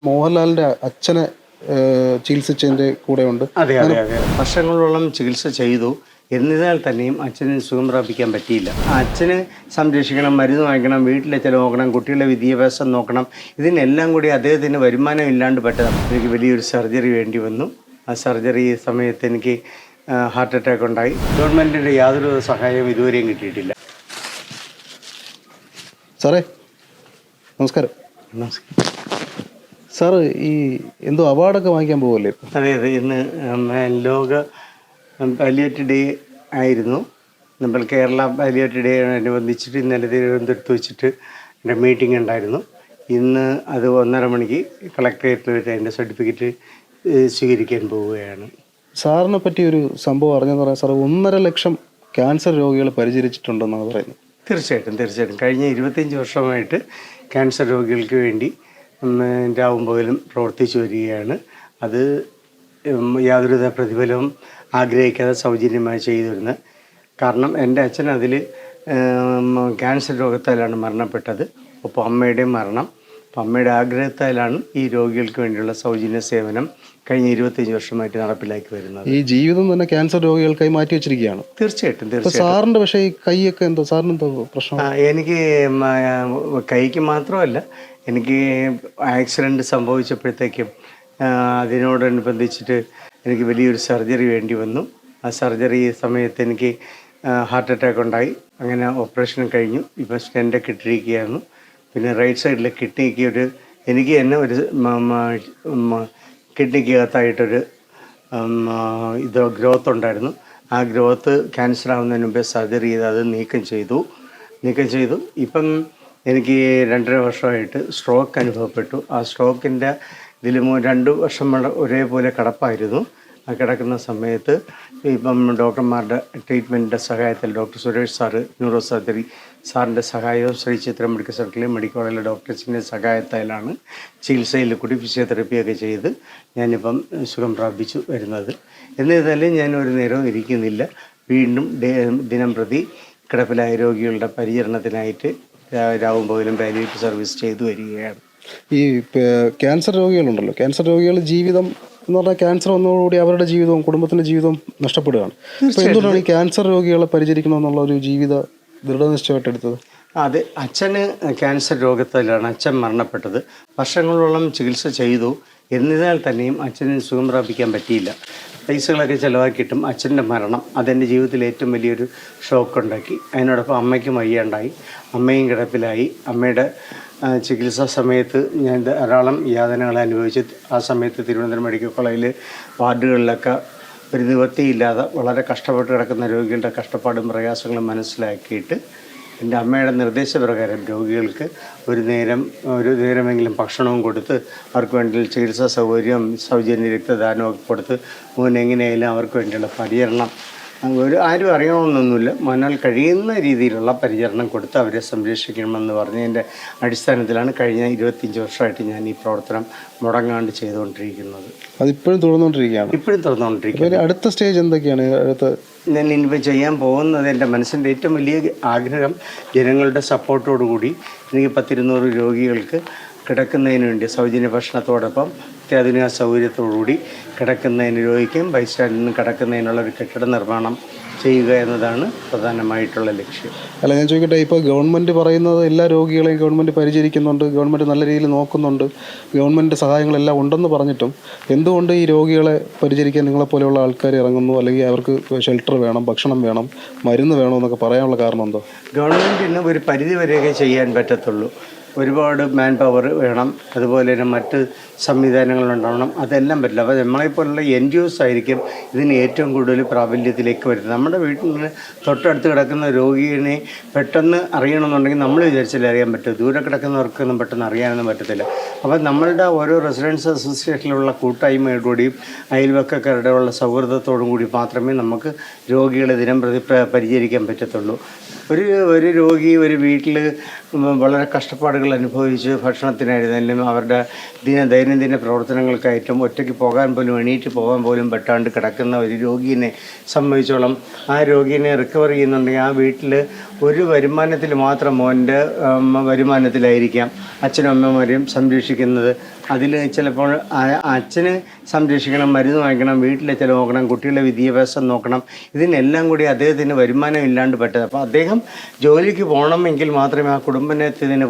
മോഹൻലാലിന്റെ അച്ഛനെ ചികിത്സിച്ചതിന്റെ കൂടെയുണ്ട്. അതെ അതെ അതെ വർഷങ്ങളോളം ചികിത്സ ചെയ്തു. എന്നിരുന്നാൽ തന്നെയും അച്ഛന് സുഖം പ്രാപിക്കാൻ പറ്റിയില്ല. അച്ഛന് സംരക്ഷിക്കണം, മരുന്ന് വാങ്ങിക്കണം, വീട്ടിലെ ചിലവ് നോക്കണം, കുട്ടികളുടെ വിദ്യാഭ്യാസം നോക്കണം. ഇതിനെല്ലാം കൂടി അദ്ദേഹത്തിന് വരുമാനം ഇല്ലാണ്ട് പറ്റാം. എനിക്ക് വലിയൊരു സർജറി വേണ്ടി വന്നു. ആ സർജറി സമയത്ത് എനിക്ക് ഹാർട്ട് അറ്റാക്ക് ഉണ്ടായി. ഗവൺമെൻറ്റിൻ്റെ യാതൊരു സഹായവും ഇതുവരെയും കിട്ടിയിട്ടില്ല. സാറേ നമസ്കാരം. നമസ്കാരം സാറ് ഈ എന്തോ അവാർഡൊക്കെ വാങ്ങിക്കാൻ പോകല്ലേ? അതെ അതെ, ഇന്ന് ലോക പാലിയേറ്റീവ് ഡേ ആയിരുന്നു. നമ്മൾ കേരള പാലിയേറ്റീവ് ഡേ അനുബന്ധിച്ചിട്ട് ഇന്നലെ തിരുവനന്തപുരത്ത് വെച്ചിട്ട് എൻ്റെ മീറ്റിംഗ് ഉണ്ടായിരുന്നു. ഇന്ന് അത് 1:30 മണിക്ക് കളക്ടറേറ്റിൽ വെച്ച് അതിൻ്റെ സർട്ടിഫിക്കറ്റ് സ്വീകരിക്കാൻ പോവുകയാണ്. സാറിനെ പറ്റി ഒരു സംഭവം അറിഞ്ഞെന്ന് പറയാം. സാർ 1.5 ലക്ഷം ക്യാൻസർ രോഗികളെ പരിചരിച്ചിട്ടുണ്ടെന്നാണ് പറയുന്നത്. തീർച്ചയായിട്ടും കഴിഞ്ഞ 25 വർഷമായിട്ട് ക്യാൻസർ രോഗികൾക്ക് വേണ്ടി രാവും പകലും പ്രവർത്തിച്ചു വരികയാണ്. അത് യാതൊരുവിധ പ്രതിഫലവും ആഗ്രഹിക്കാതെ സൗജന്യമായി ചെയ്തു വരുന്നത്. കാരണം എൻ്റെ അച്ഛൻ അതിൽ ക്യാൻസർ രോഗത്താലാണ് മരണപ്പെട്ടത്. അപ്പോൾ അമ്മയുടെയും മരണം. അപ്പോൾ അമ്മയുടെ ആഗ്രഹത്താലാണ് ഈ രോഗികൾക്ക് വേണ്ടിയുള്ള സൗജന്യ സേവനം കഴിഞ്ഞ 25 വർഷമായിട്ട് നടപ്പിലാക്കി വരുന്നത്. ഈ ജീവിതം തന്നെ ക്യാൻസർ രോഗികൾക്കായി മാറ്റി വെച്ചിരിക്കുകയാണ്. തീർച്ചയായിട്ടും. സാറിൻ്റെ പക്ഷേ ഈ കൈയൊക്കെ എന്തോ സാറിന് എന്തോ പ്രശ്നം? എനിക്ക് കൈക്ക് മാത്രമല്ല, എനിക്ക് ആക്സിഡൻറ്റ് സംഭവിച്ചപ്പോഴത്തേക്കും അതിനോടനുബന്ധിച്ചിട്ട് എനിക്ക് വലിയൊരു സർജറി വേണ്ടി വന്നു. ആ സർജറി സമയത്ത് എനിക്ക് ഹാർട്ട് അറ്റാക്ക് ഉണ്ടായി. അങ്ങനെ ഓപ്പറേഷൻ കഴിഞ്ഞു. ഇപ്പോൾ സ്റ്റെൻ്റൊക്കെ ഇട്ടിരിക്കുകയായിരുന്നു. പിന്നെ റൈറ്റ് സൈഡിലെ കിഡ്നിക്ക് എനിക്ക് തന്നെ ഒരു കിഡ്നിക്കകത്തായിട്ടൊരു ഗ്രോത്ത് ഉണ്ടായിരുന്നു. ആ ഗ്രോത്ത് ക്യാൻസർ ആവുന്നതിന് മുമ്പേ സർജറി ചെയ്ത് അത് നീക്കം ചെയ്തു. ഇപ്പം എനിക്ക് 2.5 വർഷമായിട്ട് സ്ട്രോക്ക് അനുഭവപ്പെട്ടു. ആ സ്ട്രോക്കിൻ്റെ ഇതിൽ 2 വർഷം ഒരേപോലെ കിടപ്പായിരുന്നു. ആ കിടക്കുന്ന സമയത്ത് ഇപ്പം ഡോക്ടർമാരുടെ ട്രീറ്റ്മെൻറ്റിൻ്റെ സഹായത്തിൽ doctor Suresh sir neuro surgery സാറിൻ്റെ സഹായവും ശ്രീ ചിത്ര മെഡിക്കൽ സെൻറ്ററിലെ മെഡിക്കൽ കോളേജിലെ ഡോക്ടേഴ്സിൻ്റെ സഹായത്താലാണ് ചികിത്സയിൽ കൂടി ഫിസിയോതെറപ്പിയൊക്കെ ചെയ്ത് ഞാനിപ്പം സുഖം പ്രാപിച്ചു വരുന്നത്. എന്നിരുന്നാലും ഞാൻ ഒരു നേരവും ഇരിക്കുന്നില്ല. വീണ്ടും ദിനം പ്രതി കിടപ്പിലായ രോഗികളുടെ പരിചരണത്തിനായിട്ട് രാവും പകലും പാലിയേറ്റീവ് സർവീസ് ചെയ്തു വരികയാണ്. ഈ ക്യാൻസർ രോഗികളുണ്ടല്ലോ, ക്യാൻസർ രോഗികൾ ജീവിതം എന്ന് പറഞ്ഞാൽ ക്യാൻസർ വന്നതോടുകൂടി അവരുടെ ജീവിതവും കുടുംബത്തിൻ്റെ ജീവിതവും നഷ്ടപ്പെടുകയാണ്. അപ്പോൾ എന്തുകൊണ്ടാണ് ഈ ക്യാൻസർ രോഗികളെ പരിചരിക്കണമെന്നുള്ള ഒരു ജീവിത ദൃഢനിശ്ചയമായിട്ട് എടുത്തത്? അത് അച്ഛന് ക്യാൻസർ രോഗത്തിലാണ് അച്ഛൻ മരണപ്പെട്ടത്. വർഷങ്ങളോളം ചികിത്സ ചെയ്തു. എന്നിരുന്നാൽ തന്നെയും അച്ഛന് സുഖം പ്രാപിക്കാൻ പറ്റിയില്ല. പൈസകളൊക്കെ ചിലവാക്കിയിട്ടും അച്ഛൻ്റെ മരണം അതെൻ്റെ ജീവിതത്തിൽ ഏറ്റവും വലിയൊരു ഷോക്ക് ഉണ്ടാക്കി. അതിനോടൊപ്പം അമ്മയ്ക്കും വയ്യാണ്ടായി. അമ്മയും കിടപ്പിലായി. അമ്മയുടെ ചികിത്സാ സമയത്ത് ഞാൻ ധാരാളം യാതനകൾ അനുഭവിച്ച് ആ സമയത്ത് തിരുവനന്തപുരം മെഡിക്കൽ കോളേജിൽ വാർഡുകളിലൊക്കെ ഒരു നിവൃത്തിയില്ലാതെ വളരെ കഷ്ടപ്പെട്ട് കിടക്കുന്ന രോഗികളുടെ കഷ്ടപ്പാടും പ്രയാസങ്ങളും മനസ്സിലാക്കിയിട്ട് എൻ്റെ അമ്മയുടെ നിർദ്ദേശപ്രകാരം രോഗികൾക്ക് ഒരു നേരമെങ്കിലും ഭക്ഷണവും കൊടുത്ത് അവർക്ക് വേണ്ടി ചികിത്സാ സൗകര്യം സൗജന്യ രക്തദാനമൊക്കെ കൊടുത്ത് എങ്ങനെയായാലും അവർക്ക് വേണ്ടിയുള്ള പരിചരണം ആരും അറിയണമെന്നൊന്നുമില്ല, മനാൽ കഴിയുന്ന രീതിയിലുള്ള പരിചരണം കൊടുത്ത് അവരെ സംരക്ഷിക്കണമെന്ന് പറഞ്ഞതിൻ്റെ അടിസ്ഥാനത്തിലാണ് കഴിഞ്ഞ 25 വർഷമായിട്ട് ഞാൻ ഈ പ്രവർത്തനം മുടങ്ങാണ്ട് ചെയ്തുകൊണ്ടിരിക്കുന്നത്. അതിപ്പോഴും തുടർന്നുകൊണ്ടിരിക്കുകയാണ്. അടുത്ത സ്റ്റേജ് എന്തൊക്കെയാണ്? ഞാൻ ഇനിയിപ്പോൾ ചെയ്യാൻ പോകുന്നത് എൻ്റെ മനസ്സിൻ്റെ ഏറ്റവും വലിയ ആഗ്രഹം ജനങ്ങളുടെ സപ്പോർട്ടോടുകൂടി എനിക്ക് 100-200 രോഗികൾക്ക് കിടക്കുന്നതിന് വേണ്ടി സൗജന്യ ഭക്ഷണത്തോടൊപ്പം അത്യാധുനിക സൗകര്യത്തോടുകൂടി കിടക്കുന്നതിന് രോഗിക്കും ബൈസ്റ്റാൻഡിനും കിടക്കുന്നതിനുള്ള ഒരു കെട്ടിട നിർമ്മാണം ചെയ്യുക എന്നതാണ് പ്രധാനമായിട്ടുള്ള ലക്ഷ്യം. അല്ല, ഞാൻ ചോദിക്കട്ടെ, ഇപ്പോൾ ഗവൺമെൻറ് പറയുന്നത് എല്ലാ രോഗികളെയും ഗവൺമെൻറ് പരിചരിക്കുന്നുണ്ട്, ഗവൺമെൻറ് നല്ല രീതിയിൽ നോക്കുന്നുണ്ട്, ഗവൺമെൻറ് സഹായങ്ങളെല്ലാം ഉണ്ടെന്ന് പറഞ്ഞിട്ടും എന്തുകൊണ്ട് ഈ രോഗികളെ പരിചരിക്കാൻ നിങ്ങളെപ്പോലെയുള്ള ആൾക്കാർ ഇറങ്ങുന്നു? അല്ലെങ്കിൽ അവർക്ക് ഷെൽട്ടർ വേണം, ഭക്ഷണം വേണം, മരുന്ന് വേണം എന്നൊക്കെ പറയാനുള്ള കാരണം എന്തോ? ഗവൺമെൻറ്റിന് ഒരു പരിധി വരെയൊക്കെ ചെയ്യാൻ പറ്റത്തുള്ളൂ. ഒരുപാട് മാൻ പവർ വേണം, അതുപോലെ തന്നെ മറ്റ് സംവിധാനങ്ങളുണ്ടാവണം. അതെല്ലാം പറ്റില്ല. അപ്പോൾ നമ്മളെപ്പോലുള്ള NGOs ആയിരിക്കും ഇതിന് ഏറ്റവും കൂടുതൽ പ്രാബല്യത്തിലേക്ക് വരുന്നത്. നമ്മുടെ വീട്ടിൽ നിന്ന് തൊട്ടടുത്ത് കിടക്കുന്ന രോഗിയെ പെട്ടെന്ന് അറിയണമെന്നുണ്ടെങ്കിൽ നമ്മൾ വിചാരിച്ചാലേ അറിയാൻ പറ്റും. ദൂരെ കിടക്കുന്നവർക്കൊന്നും പെട്ടെന്ന് അറിയാനൊന്നും പറ്റത്തില്ല. അപ്പോൾ നമ്മളുടെ ഓരോ റെസിഡൻസ് അസോസിയേഷനിലുള്ള കൂട്ടായ്മയോടുകൂടിയും അയൽവക്കക്കാരുടെ ഉള്ള സൗഹൃദത്തോടും കൂടി മാത്രമേ നമുക്ക് രോഗികളെ ദിനം പ്രതി പരിചരിക്കാൻ പറ്റത്തുള്ളൂ. ഒരു രോഗി ഒരു വീട്ടിൽ വളരെ കഷ്ടപ്പാടുകൾ അനുഭവിച്ച് ഭക്ഷണത്തിനായിരുന്നാലും അവരുടെ ദൈനംദിന പ്രവർത്തനങ്ങൾക്കായിട്ടും ഒറ്റയ്ക്ക് എണീറ്റ് പോകാൻ പോലും പറ്റാണ്ട് കിടക്കുന്ന ഒരു രോഗീനെ സംബന്ധിച്ചോളം ആ രോഗീനെ റിക്കവർ ചെയ്യുന്നുണ്ടെങ്കിൽ ആ വീട്ടിൽ ഒരു വരുമാനത്തിൽ മാത്രം മോൻ്റെ വരുമാനത്തിലായിരിക്കാം അച്ഛനും അമ്മമാരെയും സംരക്ഷിക്കുന്നത്. അതിൽ ചിലപ്പോൾ അച്ഛന് സംരക്ഷിക്കണം, മരുന്ന് വാങ്ങിക്കണം, വീട്ടിലെ ചിലവ് നോക്കണം, കുട്ടികളുടെ വിദ്യാഭ്യാസം നോക്കണം. ഇതിനെല്ലാം കൂടി അദ്ദേഹത്തിന് വരുമാനം ഇല്ലാണ്ട് പറ്റുന്നത്. അപ്പോൾ അദ്ദേഹം ജോലിക്ക് പോകണമെങ്കിൽ മാത്രമേ ആ കുടുംബത്തിന്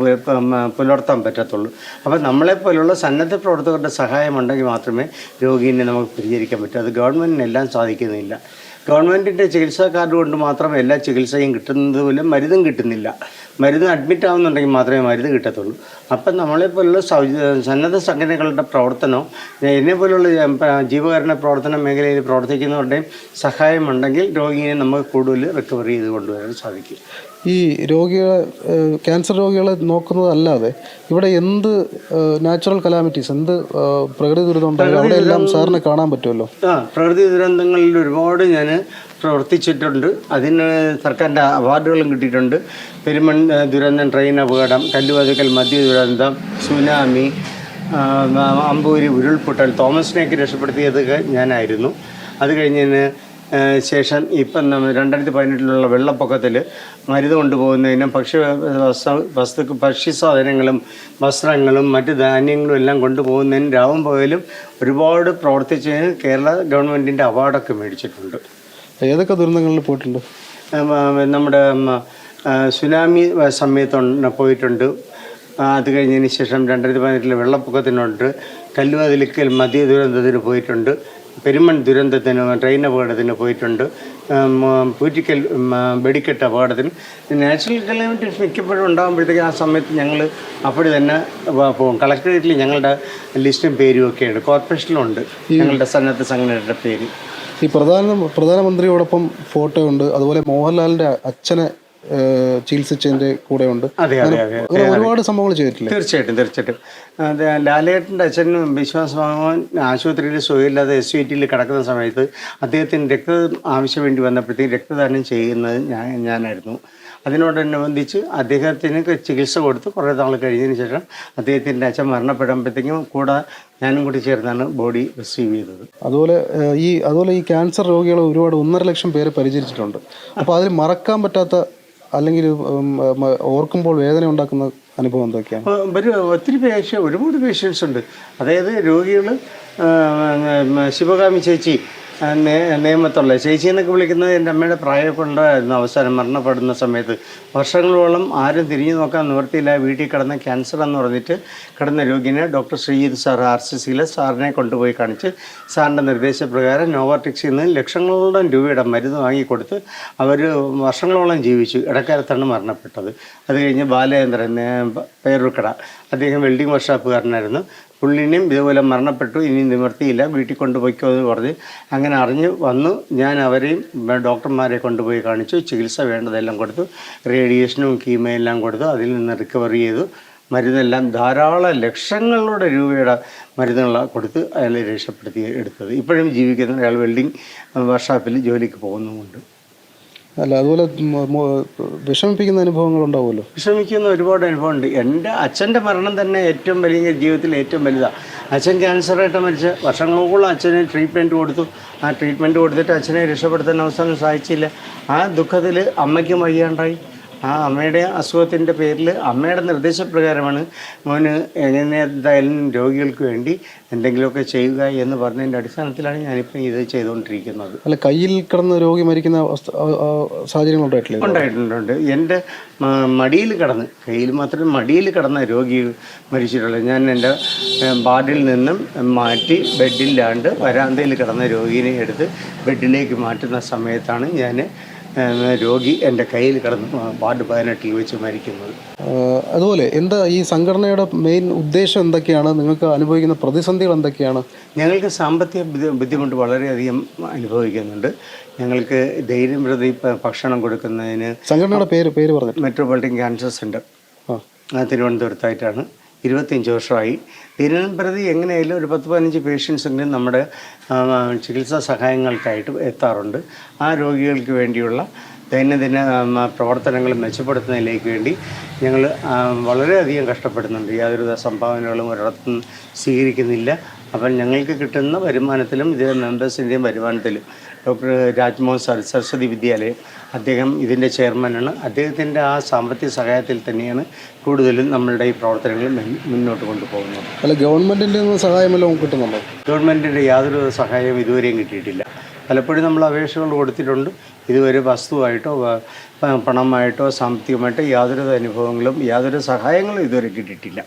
പുലർത്താൻ പറ്റത്തുള്ളൂ. അപ്പോൾ നമ്മളെപ്പോലുള്ള സന്നദ്ധ പ്രവർത്തകരുടെ സഹായമുണ്ടെങ്കിൽ മാത്രമേ രോഗീനെ നമുക്ക് പരിചരിക്കാൻ പറ്റൂ. അത് ഗവൺമെൻറ്റിനെല്ലാം സാധിക്കുന്നില്ല. ഗവൺമെൻറ്റിൻ്റെ ചികിത്സാ കാർഡ് കൊണ്ട് മാത്രം എല്ലാ ചികിത്സയും കിട്ടുന്നത് പോലും മരുന്നും കിട്ടുന്നില്ല. മരുന്ന് അഡ്മിറ്റ് ആവുന്നുണ്ടെങ്കിൽ മാത്രമേ മരുന്ന് കിട്ടത്തുള്ളൂ. അപ്പം നമ്മളെപ്പോലുള്ള സന്നദ്ധ സംഘടനകളുടെ പ്രവർത്തനവും എന്നെപ്പോലുള്ള ജീവകാരുണ്യ പ്രവർത്തന മേഖലയിൽ പ്രവർത്തിക്കുന്നവരുടെയും സഹായമുണ്ടെങ്കിൽ രോഗിയെ നമുക്ക് കൂടുതൽ റിക്കവർ ചെയ്ത് കൊണ്ടുവരാൻ സാധിക്കും. ഈ രോഗികളെ ക്യാൻസർ രോഗികളെ നോക്കുന്നതല്ലാതെ ഇവിടെ എന്ത് നാച്ചുറൽ കലാമിറ്റീസ്, എന്ത് പ്രകൃതി ദുരിതം ഉണ്ടാകും അവിടെ എല്ലാം സാറിനെ കാണാൻ പറ്റുമല്ലോ? പ്രകൃതി ദുരന്തങ്ങളിൽ ഒരുപാട് ഞാൻ പ്രവർത്തിച്ചിട്ടുണ്ട്. അതിന് സർക്കാരിൻ്റെ അവാർഡുകളും കിട്ടിയിട്ടുണ്ട്. പെരുമൺ ദുരന്തം, ട്രെയിൻ അപകടം, കല്ലുവാതുക്കൽ മദ്യ ദുരന്തം, സുനാമി, അമ്പൂരി ഉരുൾപൊട്ടൽ, തോമസിനെയൊക്കെ രക്ഷപ്പെടുത്തിയത് ഞാനായിരുന്നു. അത് കഴിഞ്ഞതിന് ശേഷം ഇപ്പം 2018 വെള്ളപ്പൊക്കത്തിൽ മരുന്ന് കൊണ്ടുപോകുന്നതിനും ഭക്ഷ്യ സാധനങ്ങളും വസ്ത്രങ്ങളും മറ്റ് ധാന്യങ്ങളും എല്ലാം കൊണ്ടുപോകുന്നതിനും രാവും പകലും ഒരുപാട് പ്രവർത്തിച്ചതിന് കേരള ഗവൺമെൻറ്റിൻ്റെ അവാർഡൊക്കെ മേടിച്ചിട്ടുണ്ട്. ഏതൊക്കെ ദുരന്തങ്ങളിൽ പോയിട്ടുണ്ട്? നമ്മുടെ സുനാമി സമയത്ത് പോയിട്ടുണ്ട്. അത് കഴിഞ്ഞതിന് ശേഷം 2018 വെള്ളപ്പൊക്കത്തിനുണ്ട്. കല്ലുവാതിലിക്കൽ മദ്യ ദുരന്തത്തിന് പോയിട്ടുണ്ട്. പെരുമൺ ദുരന്തത്തിന്, ട്രെയിൻ അപകടത്തിന് പോയിട്ടുണ്ട്. പൂറ്റിക്കൽ വെടിക്കെട്ട് അപകടത്തിന്. നാച്ചുറൽ കലാമിറ്റീസ് മിക്കപ്പോഴും ഉണ്ടാകുമ്പോഴത്തേക്കും ആ സമയത്ത് ഞങ്ങൾ അപ്പോൾ തന്നെ പോകും. കളക്ടറേറ്റിൽ ഞങ്ങളുടെ ലിസ്റ്റും പേരും ഒക്കെയുണ്ട്. കോർപ്പറേഷനിലുണ്ട് ഞങ്ങളുടെ സന്നദ്ധ സംഘടനയുടെ പേര്. ഈ പ്രധാനമന്ത്രിയോടൊപ്പം ഫോട്ടോ ഉണ്ട്, അതുപോലെ മോഹൻലാലിൻ്റെ അച്ഛനെ ചികിത്സിച്ചതിൻ്റെ കൂടെ ഉണ്ട്. അങ്ങനെ ഒരുപാട് സംഭവങ്ങൾ ചെയ്തിട്ടില്ല? തീർച്ചയായിട്ടും. ലാലേട്ടൻ്റെ അച്ഛൻ വിശ്വാസഭവൻ ആശുപത്രിയിൽ സുഖമില്ലാതെ SVTയിൽ കിടക്കുന്ന സമയത്ത് അദ്ദേഹത്തിന് രക്തം ആവശ്യം വേണ്ടി വന്നപ്പോഴത്തേക്ക് രക്തദാനം ചെയ്യുന്നത് ഞാനായിരുന്നു. അതിനോടനുബന്ധിച്ച് അദ്ദേഹത്തിന് ചികിത്സ കൊടുത്ത് കുറേ നാൾ കഴിഞ്ഞതിന് ശേഷം അദ്ദേഹത്തിൻ്റെ അച്ഛൻ മരണപ്പെടുമ്പോഴത്തേക്കും കൂടെ ഞാനും കൂടി ചേർന്നാണ് ബോഡി റിസീവ് ചെയ്തത്. അതുപോലെ ഈ ക്യാൻസർ രോഗികളെ ഒരുപാട് 1.5 ലക്ഷം പേരെ പരിചരിച്ചിട്ടുണ്ട്. അപ്പോൾ അതിൽ മറക്കാൻ പറ്റാത്ത അല്ലെങ്കിൽ ഓർക്കുമ്പോൾ വേദന ഉണ്ടാക്കുന്ന അനുഭവം എന്തൊക്കെയാണ്? ഒരുപാട് പേഷ്യൻസ് ഉണ്ട്. അതായത് രോഗികൾ ശിവകാമി ചേച്ചി, നിയമത്തുള്ള ചേച്ചി എന്നൊക്കെ വിളിക്കുന്നത് എൻ്റെ അമ്മയുടെ പ്രായമൊക്കെ ഉണ്ടായിരുന്നു. അവസാനം മരണപ്പെടുന്ന സമയത്ത് വർഷങ്ങളോളം ആരും തിരിഞ്ഞു നോക്കാൻ നിവർത്തിയില്ല. വീട്ടിൽ കിടന്ന ക്യാൻസർ എന്ന് പറഞ്ഞിട്ട് കിടന്ന രോഗിനെ ഡോക്ടർ ശ്രീജിത്ത് സാർ RCCയിലെ സാറിനെ കൊണ്ടുപോയി കാണിച്ച് സാറിൻ്റെ നിർദ്ദേശപ്രകാരം നോവാട്രിക്സിൽ നിന്ന് ലക്ഷങ്ങളോളം രൂപയുടെ മരുന്ന് വാങ്ങിക്കൊടുത്ത് അവർ വർഷങ്ങളോളം ജീവിച്ചു. ഇടക്കാലത്താണ് മരണപ്പെട്ടത്. അത് കഴിഞ്ഞ് ബാലചന്ദ്രൻ പേരൂർക്കട, അദ്ദേഹം വെൽഡിംഗ് വർക്ക്ഷോപ്പുകാരനായിരുന്നു. പുള്ളിനെയും ഇതുപോലെ മരണപ്പെട്ടു. ഇനി നിവർത്തിയില്ല, വീട്ടിൽ കൊണ്ടുപോയിക്കോ എന്ന് പറഞ്ഞ് അങ്ങനെ അറിഞ്ഞ് വന്നു. ഞാൻ അവരെയും ഡോക്ടർമാരെ കൊണ്ടുപോയി കാണിച്ചു. ചികിത്സ വേണ്ടതെല്ലാം കൊടുത്തു. റേഡിയേഷനും കീമോ എല്ലാം കൊടുത്തു. അതിൽ നിന്ന് റിക്കവർ ചെയ്തു. മരുന്നെല്ലാം ധാരാളം ലക്ഷങ്ങളുടെ രൂപയുടെ മരുന്നുകൾ കൊടുത്ത് അയാളെ രക്ഷപ്പെടുത്തി എടുത്തത്. ഇപ്പോഴും ജീവിക്കുന്ന അയാൾ വെൽഡിംഗ് വർക്ക്ഷോപ്പിൽ ജോലിക്ക് പോകുന്നുമുണ്ട്. അല്ല, അതുപോലെ വിഷമിപ്പിക്കുന്ന അനുഭവങ്ങൾ ഉണ്ടാവുമല്ലോ? വിഷമിക്കുന്ന ഒരുപാട് അനുഭവമുണ്ട്. എൻ്റെ അച്ഛൻ്റെ മരണം തന്നെ ഏറ്റവും വലിയ ജീവിതത്തിൽ ഏറ്റവും വലുതാണ്. അച്ഛൻ ക്യാൻസറായിട്ട് മരിച്ച് വർഷങ്ങളോളം അച്ഛന് ട്രീറ്റ്മെൻറ്റ് കൊടുത്തു. ആ ട്രീറ്റ്മെൻറ്റ് കൊടുത്തിട്ട് അച്ഛനെ രക്ഷപ്പെടുത്താൻ അവസാനം സാധിച്ചില്ല. ആ ദുഃഖത്തിൽ അമ്മയ്ക്കും വയ്യാണ്ടായി. ആ അമ്മയുടെ അസുഖത്തിൻ്റെ പേരിൽ അമ്മയുടെ നിർദ്ദേശപ്രകാരമാണ് മോന് എന്തായാലും രോഗികൾക്ക് വേണ്ടി എന്തെങ്കിലുമൊക്കെ ചെയ്യുക എന്ന് പറഞ്ഞതിൻ്റെ അടിസ്ഥാനത്തിലാണ് ഞാനിപ്പോൾ ഇത് ചെയ്തുകൊണ്ടിരിക്കുന്നത്. അല്ല, കയ്യിൽ കിടന്ന് രോഗി മരിക്കുന്ന സാഹചര്യങ്ങൾ ഉണ്ടായിട്ടുണ്ട്. എൻ്റെ മടിയിൽ കിടന്ന്, കയ്യിൽ മാത്രമേ മടിയിൽ കിടന്ന രോഗി മരിച്ചിട്ടുള്ളൂ. ഞാൻ എൻ്റെ വാർഡിൽ നിന്നും മാറ്റി ബെഡില്ലാണ്ട് വരാന്തയിൽ കിടന്ന രോഗിനെ എടുത്ത് ബെഡിലേക്ക് മാറ്റുന്ന സമയത്താണ് ഞാൻ രോഗി എൻ്റെ കയ്യിൽ കിടന്ന് വാർഡ് 18 വെച്ച് മരിക്കുന്നത്. അതുപോലെ എന്താ ഈ സംഘടനയുടെ മെയിൻ ഉദ്ദേശം എന്തൊക്കെയാണ്? നിങ്ങൾക്ക് അനുഭവിക്കുന്ന പ്രതിസന്ധികൾ എന്തൊക്കെയാണ്? ഞങ്ങൾക്ക് സാമ്പത്തിക ബുദ്ധിമുട്ട് വളരെയധികം അനുഭവിക്കുന്നുണ്ട്. ഞങ്ങൾക്ക് ധൈര്യം പ്രതി ഭക്ഷണം കൊടുക്കുന്നതിന് സംഘടനയുടെ പേര് പറഞ്ഞു. Metropolitan cancer centre തിരുവനന്തപുരത്തായിട്ടാണ്. 25 വർഷമായി. ദിനം പ്രതി എങ്ങനെയായാലും ഒരു 10-15 പേഷ്യൻസെങ്കിലും നമ്മുടെ ചികിത്സാ സഹായങ്ങൾക്കായിട്ട് എത്താറുണ്ട്. ആ രോഗികൾക്ക് വേണ്ടിയുള്ള ദൈനംദിന പ്രവർത്തനങ്ങൾ മെച്ചപ്പെടുത്തുന്നതിലേക്ക് വേണ്ടി ഞങ്ങൾ വളരെയധികം കഷ്ടപ്പെടുന്നുണ്ട്. യാതൊരു സംഭാവനകളും ഒരിടത്തും സ്വീകരിക്കുന്നില്ല. അപ്പം ഞങ്ങൾക്ക് കിട്ടുന്ന വരുമാനത്തിലും ഇതേ മെമ്പേഴ്സിൻ്റെയും വരുമാനത്തിലും ഡോക്ടർ രാജ്മോഹൻ സരസ്വതി വിദ്യാലയം അദ്ദേഹം ഇതിൻ്റെ ചെയർമാനാണ്. അദ്ദേഹത്തിൻ്റെ ആ സാമ്പത്തിക സഹായത്തിൽ തന്നെയാണ് കൂടുതലും നമ്മളുടെ ഈ പ്രവർത്തനങ്ങൾ മുന്നോട്ട് കൊണ്ടുപോകുന്നത്. അല്ല, ഗവൺമെൻറ്റിൻ്റെ സഹായം വല്ലതും കിട്ടുന്നുണ്ടോ? ഗവൺമെൻറ്റിൻ്റെ യാതൊരു സഹായവും ഇതുവരെയും കിട്ടിയിട്ടില്ല. പലപ്പോഴും നമ്മൾ അപേക്ഷകൾ കൊടുത്തിട്ടുണ്ട്. ഇതുവരെ വസ്തുവായിട്ടോ പണമായിട്ടോ സാമ്പത്തികമായിട്ടോ യാതൊരു അനുഭവങ്ങളും യാതൊരു സഹായങ്ങളും ഇതുവരെ കിട്ടിയിട്ടില്ല.